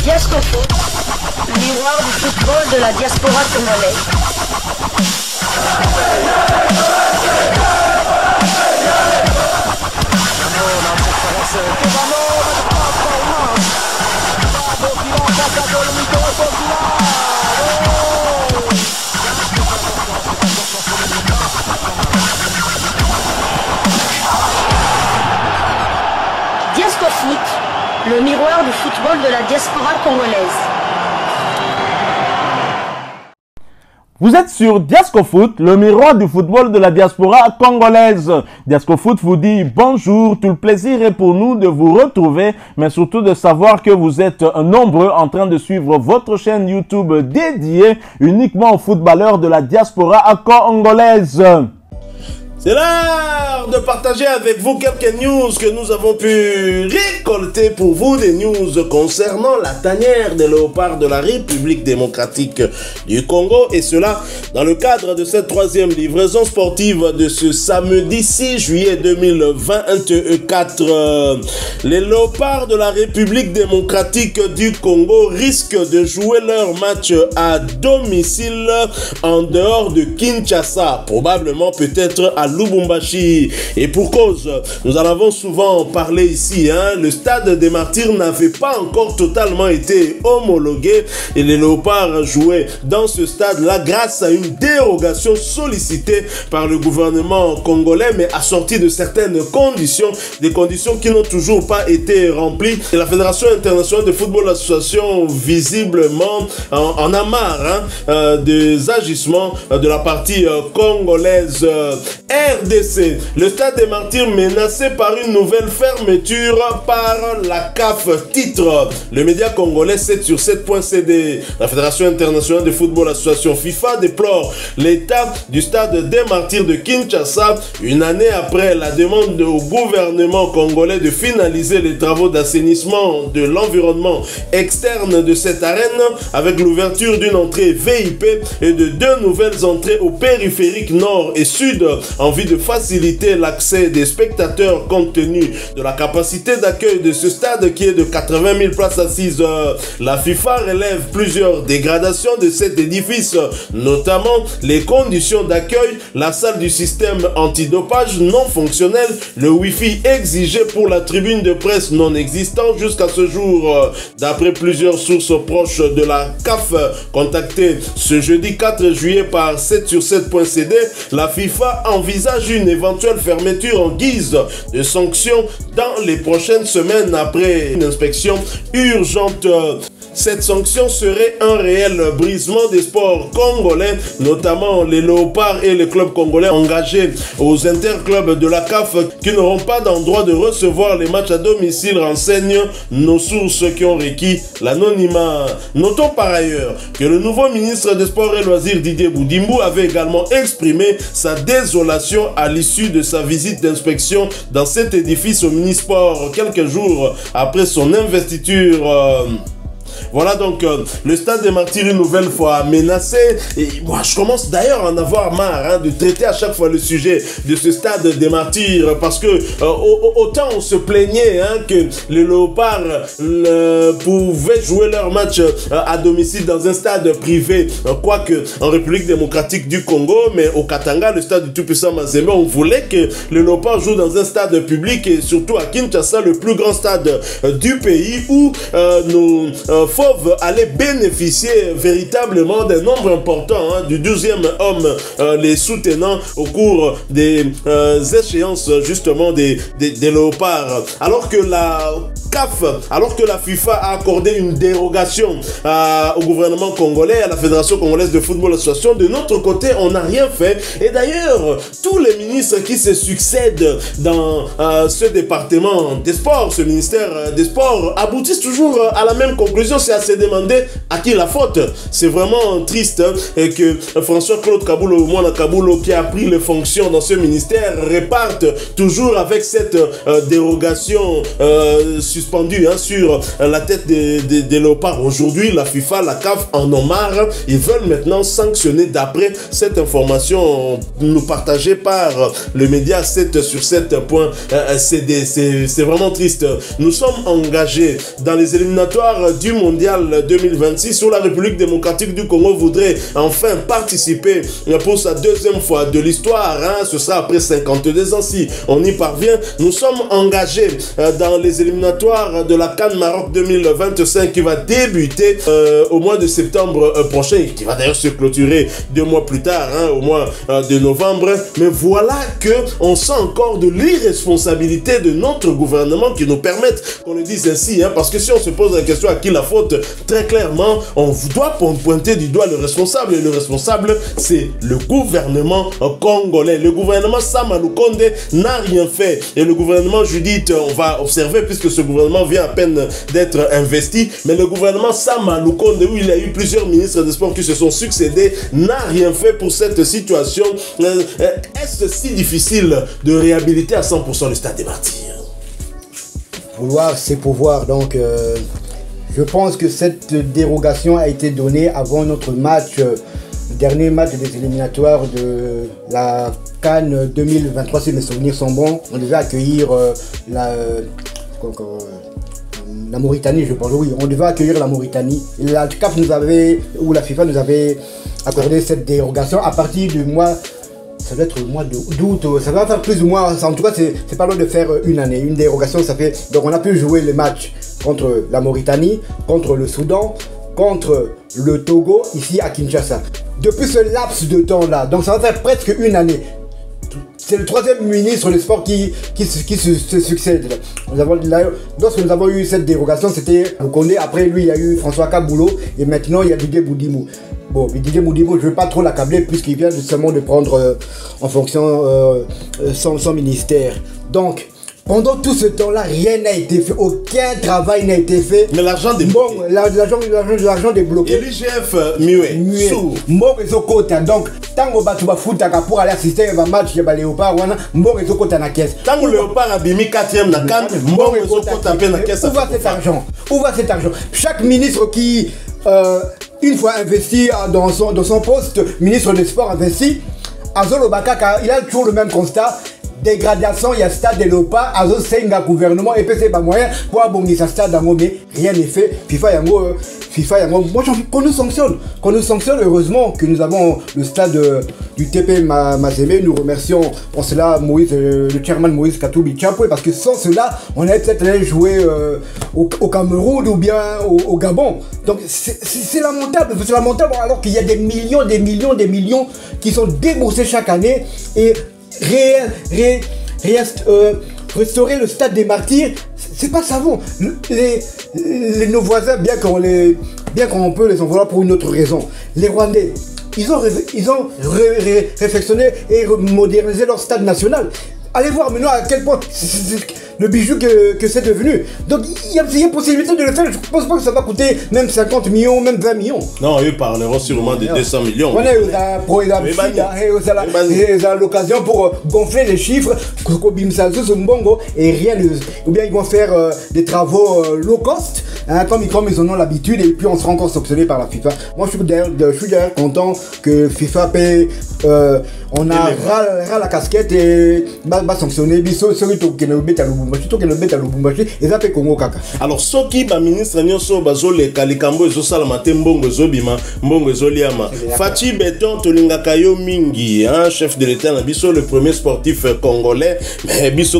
Diascofoot, le miroir du football de la diaspora congolaise. Diascofoot, le miroir du football de la diaspora congolaise. Vous êtes sur Diascofoot, le miroir du football de la diaspora congolaise. Diascofoot vous dit bonjour, tout le plaisir est pour nous de vous retrouver, mais surtout de savoir que vous êtes nombreux en train de suivre votre chaîne YouTube dédiée uniquement aux footballeurs de la diaspora congolaise. C'est l'heure de partager avec vous quelques news que nous avons pu récolter pour vous, des news concernant la tanière des léopards de la République démocratique du Congo, et cela dans le cadre de cette troisième livraison sportive de ce samedi 6 juillet 2024. Les léopards de la République démocratique du Congo risquent de jouer leur match à domicile en dehors de Kinshasa, probablement peut-être à Lubumbashi, et pour cause, nous en avons souvent parlé ici, le stade des Martyrs n'avait pas encore totalement été homologué et les léopards jouaient dans ce stade-là grâce à une dérogation sollicitée par le gouvernement congolais, mais assortie de certaines conditions, des conditions qui n'ont toujours pas été remplies, et la Fédération internationale de football association visiblement en a marre des agissements de la partie congolaise. RDC, le stade des Martyrs menacé par une nouvelle fermeture par la CAF. Titre, le média congolais 7 sur 7.cd. La Fédération internationale de football association FIFA déplore l'état du stade des Martyrs de Kinshasa une année après la demande au gouvernement congolais de finaliser les travaux d'assainissement de l'environnement externe de cette arène avec l'ouverture d'une entrée VIP et de 2 nouvelles entrées au périphérique nord et sud en vue de faciliter l'accès des spectateurs compte tenu de la capacité d'accueil de ce stade qui est de 80 000 places assises. La FIFA relève plusieurs dégradations de cet édifice, notamment les conditions d'accueil, la salle du système antidopage non fonctionnelle, le Wi-Fi exigé pour la tribune de presse non existant jusqu'à ce jour. D'après plusieurs sources proches de la CAF contactées ce jeudi 4 juillet par 7 sur 7.cd, la FIFA envisage une éventuelle fermeture en guise de sanction dans les prochaines semaines après une inspection urgente. Cette sanction serait un réel brisement des sports congolais, notamment les léopards et les clubs congolais engagés aux interclubs de la CAF qui n'auront pas d'endroit de recevoir les matchs à domicile, renseignent nos sources qui ont requis l'anonymat. Notons par ailleurs que le nouveau ministre des Sports et Loisirs Didier Boudimbo avait également exprimé sa désolation à l'issue de sa visite d'inspection dans cet édifice au Minisport quelques jours après son investiture. Voilà donc le stade des Martyrs une nouvelle fois menacé, et moi je commence d'ailleurs à en avoir marre de traiter à chaque fois le sujet de ce stade des Martyrs, parce que autant on se plaignait que les léopards pouvaient jouer leur match à domicile dans un stade privé, quoique en République démocratique du Congo, mais au Katanga, le stade du tout-puissant Mazembe, on voulait que les léopards jouent dans un stade public, et surtout à Kinshasa, le plus grand stade du pays, où nos fauves allaient bénéficier véritablement d'un nombre important du 12e homme les soutenant au cours des échéances justement des léopards. Alors que la CAF, alors que la FIFA a accordé une dérogation au gouvernement congolais, à la Fédération congolaise de football association, de notre côté, on n'a rien fait. Et d'ailleurs, tous les ministres qui se succèdent dans ce département des sports, ce ministère des sports, aboutissent toujours à la même conclusion, c'est à se demander à qui la faute. C'est vraiment triste et que François-Claude Kaboulou, Mwana Kaboulou, qui a pris les fonctions dans ce ministère, reparte toujours avec cette dérogation suspendue sur la tête des léopards. Aujourd'hui, la FIFA, la CAF en ont marre. Ils veulent maintenant sanctionner d'après cette information nous partagée par le média 7 sur 7.cd. C'est vraiment triste. Nous sommes engagés dans les éliminatoires du mondial 2026 où la République démocratique du Congo voudrait enfin participer pour sa deuxième fois de l'histoire. Hein. Ce sera après 52 ans si on y parvient. Nous sommes engagés dans les éliminatoires de la CAN Maroc 2025 qui va débuter au mois de septembre prochain et qui va d'ailleurs se clôturer 2 mois plus tard, hein, au mois de novembre. Mais voilà que on sent encore de l'irresponsabilité de notre gouvernement qui nous permettent qu'on le dise ainsi, hein, parce que si on se pose la question à qui la faute, très clairement, on doit pointer du doigt le responsable, et le responsable, c'est le gouvernement congolais. Le gouvernement Sama Lukonde n'a rien fait, et le gouvernement Judith, on va observer, puisque ce gouvernement vient à peine d'être investi, mais le gouvernement Sama Lukonde, où il y a eu plusieurs ministres des Sports qui se sont succédés, n'a rien fait pour cette situation. Est-ce si difficile de réhabiliter à 100% le Stade des Martyrs? Vouloir, c'est pouvoir. Donc, je pense que cette dérogation a été donnée avant notre match, le dernier match des éliminatoires de la CAN 2023, si mes souvenirs sont bons. On devait accueillir la Mauritanie, je pense. Oui, on devait accueillir la Mauritanie. La CAF nous avait, ou la FIFA nous avait accordé cette dérogation à partir du mois. Ça doit être le mois d'août, ça va faire plus ou moins, en tout cas c'est pas loin de faire une année, une dérogation ça fait, donc on a pu jouer les matchs contre la Mauritanie, contre le Soudan, contre le Togo, ici à Kinshasa. Depuis ce laps de temps là, donc ça va faire presque une année. C'est le troisième ministre des Sports qui se succède. Lorsque nous avons eu cette dérogation, c'était Lukonde, après lui il y a eu François Kaboulot et maintenant il y a Didier Boudimou. Bon, Didier Boudimou, je ne veux pas trop l'accabler puisqu'il vient seulement de prendre en fonction son ministère. Donc, pendant tout ce temps-là, rien n'a été fait, aucun travail n'a été fait. Mais l'argent débloqué. Bon, l'argent débloqué. Et l'IGF muet. Bon, ils ont côté. Donc, tant que tu vas foutre pour aller assister à un match, il y a Léopard, bon, ils ont côté à la caisse. Tant que Léopard a bimi 4e dans la CAN, bon, ils ont côté à la caisse. Où va cet argent? Où va cet argent? Chaque ministre qui, une fois investi dans son poste, ministre des Sports investi, Azolo Bakaka, il a toujours le même constat. Dégradation, il y a stade de l'OPA, Azo Senga gouvernement, et puis c'est pas moyen pour abonner sa stade dans mais rien n'est fait. FIFA Yango, moi qu'on nous sanctionne, heureusement que nous avons le stade du TP Mazembe. Nous remercions pour cela Moïse, le chairman Moïse Katoubi Tchapoué, parce que sans cela, on allait peut-être aller jouer au Cameroun ou bien au Gabon. Donc c'est lamentable, alors qu'il y a des millions qui sont déboursés chaque année et restaurer le stade des Martyrs, c'est pas savant. Nos voisins, bien qu'on peut les en vouloir pour une autre raison, les Rwandais, ils ont réflexionné et modernisé leur stade national. Allez voir maintenant à quel point le bijou que c'est devenu. Donc il y a possibilité de le faire. Je ne pense pas que ça va coûter même 50 millions, même 20 millions. Non, eux parleront sûrement de 200 millions. On a l'occasion pour gonfler les chiffres, et rien de... Ou bien ils vont faire des travaux low cost, hein, comme ils en ont l'habitude, et puis on sera encore sanctionné par la FIFA. Moi je suis d'ailleurs content que FIFA paye. On a ras la casquette et va sanctionner biso celui qui ne bête à Lubumbashi et ça fait Congo kaka. Alors soki ba ministre nyonso bazole kalikambo ezosala mate mbongo zobima mbongo zoliama Fachi Beton tolingaka yo mingi, hein, chef de l'état na biso le premier sportif congolais, mais biso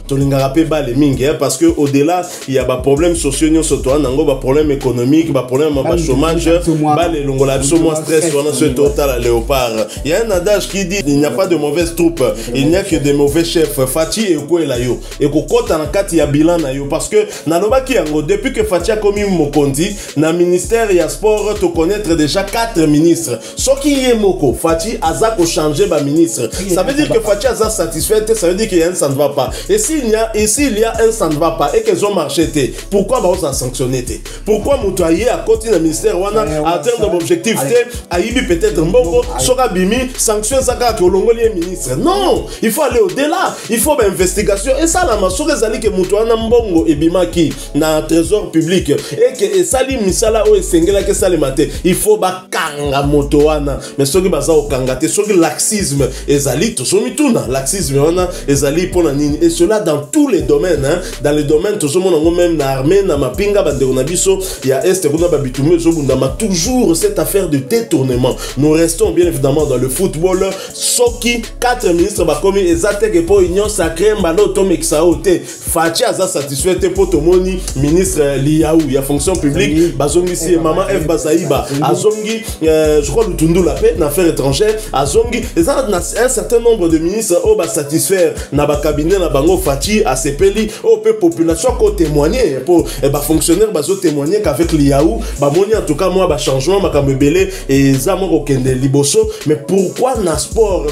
tolingaka pe bale mingi, hein, parce que au-delà il y a ba problème sociaux nyonso to nango ba problème économique, ba problème ba chômage, bale longola biso moins stress wana ce total à Léopard. Il y a un adage qui dit il n'y a pas de mauvaises troupes, il n'y a que de mauvais chefs. Fachi et Koela yo et kokota na kati ya bilan na yo parce que nalobaki yango depuis que Fachi a commis Mokondi na ministère ya sport te connaître déjà 4 ministres. Soki yé moko Fachi aza ko changer ba ministre. Ça veut dire que Fachi aza satisfait, ça veut dire qu'il y a un ça ne va pas. Et s'il y a un ça ne va pas et qu'ils ont marché té, pourquoi ba on sanctionner té? Pourquoi mutoyer à côté na ministère wana atteindre l'objectif té aibi peut-être mbongo soka bimi sanction ça ka ko longoli ministre. Non, il faut aller au-delà. Il faut une investigation et ça la soki ezali ke moto wana mbongo ebimaki na trésor public et que esali misala o esengelaki esalema te, il faut bakanga moto wana. Mais soki baza okanga te, soki laxisme ezali tozomituna laxisme wana ezali pona nini, et cela dans tous les domaines, hein. Dans les domaines tozomona ngo même na armée na mapinga bandeko na biso ya est kuna babitume ezobundama toujours cette affaire de détournement. Nous restons bien évidemment dans le football. Soki 4 ministres bakomi ezateke po union sacrée mbalo tomekisa ote Fachi aza satisfait te po tomoni ministre Liaou ya fonction publique bazongi si maman F Bazaïba azongi je crois Lutundu la paix n'affaires étrangères azongi eza un certain nombre de ministres au ba satisfaire na ba cabinet na bango Fachi a sepeli au peu population ko témoigner pour ba fonctionnaire bazo témoigner qu'avec Liaou ba moni en tout cas moi ba changement makambo belé et za moko kende liboso. Mais pourquoi na sport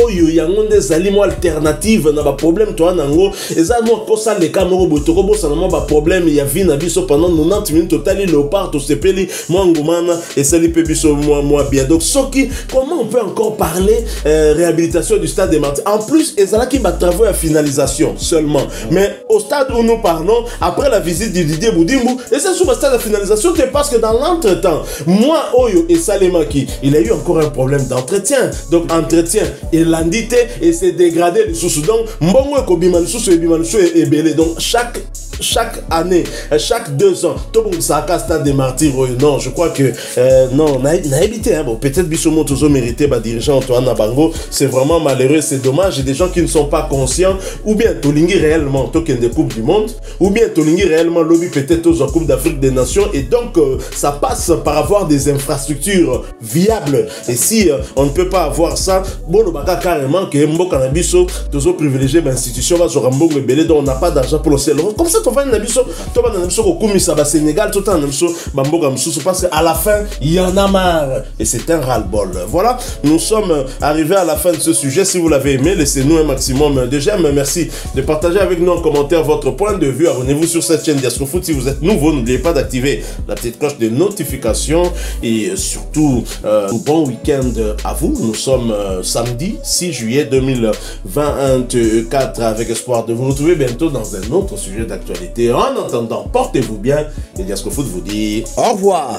oyo yango ndezali mo alternative na ba problème to nango eza mo kosa le kamero botoko bosa na mo ba problème ya vie na biso pendant 90 minutes totali léopard to sepeli mo ngomana et sali pe biso moi bien. Donc soki comment on peut encore parler réhabilitation du stade des Martyrs? En plus ezala ki ba travaux à finalisation seulement, mais au stade où nous parlons après la visite de Didier Boudimbu et c'est sur le stade de finalisation parce que dans l'entretemps moi oyo et Salemaki il a eu encore un problème d'entretien. Donc entretien et l'andité et c'est dégradé le sous. Donc mbongo ekobima le sous et belé. Donc chaque année, chaque 2 ans, tout le monde s'accorde stade des Martyrs. Non, je crois que non, on a évité. Hein. Bon, peut-être Bissomo Tozo mérité, dirigeant Antoine Nabango. C'est vraiment malheureux, c'est dommage. Il y a des gens qui ne sont pas conscients, ou bien Tolingi réellement token de Coupe du Monde, ou bien Tolingi réellement lobby peut-être aux Coupe d'Afrique des Nations. Et donc, ça passe par avoir des infrastructures viables. Et si on ne peut pas avoir ça, bon, le baka carrément que Mbo Canabiso, Tozo privilégié l'institution, va sur Rambo Belé, donc on n'a pas d'argent pour le ciel. Comme ça, on va dans biso au Koumissa Sénégal tout en biso bamboka msusu parce qu'à la fin il y en a marre et c'est un ras-le-bol. Voilà, nous sommes arrivés à la fin de ce sujet. Si vous l'avez aimé, laissez-nous un maximum de j'aime. Merci de partager avec nous en commentaire votre point de vue. Abonnez-vous sur cette chaîne Diasco Foot si vous êtes nouveau. N'oubliez pas d'activer la petite cloche de notification et surtout bon week-end à vous. Nous sommes samedi 6 juillet 2024 avec espoir de vous retrouver bientôt dans un autre sujet d'actualité. En attendant, portez-vous bien et Diasco Foot vous dit au revoir.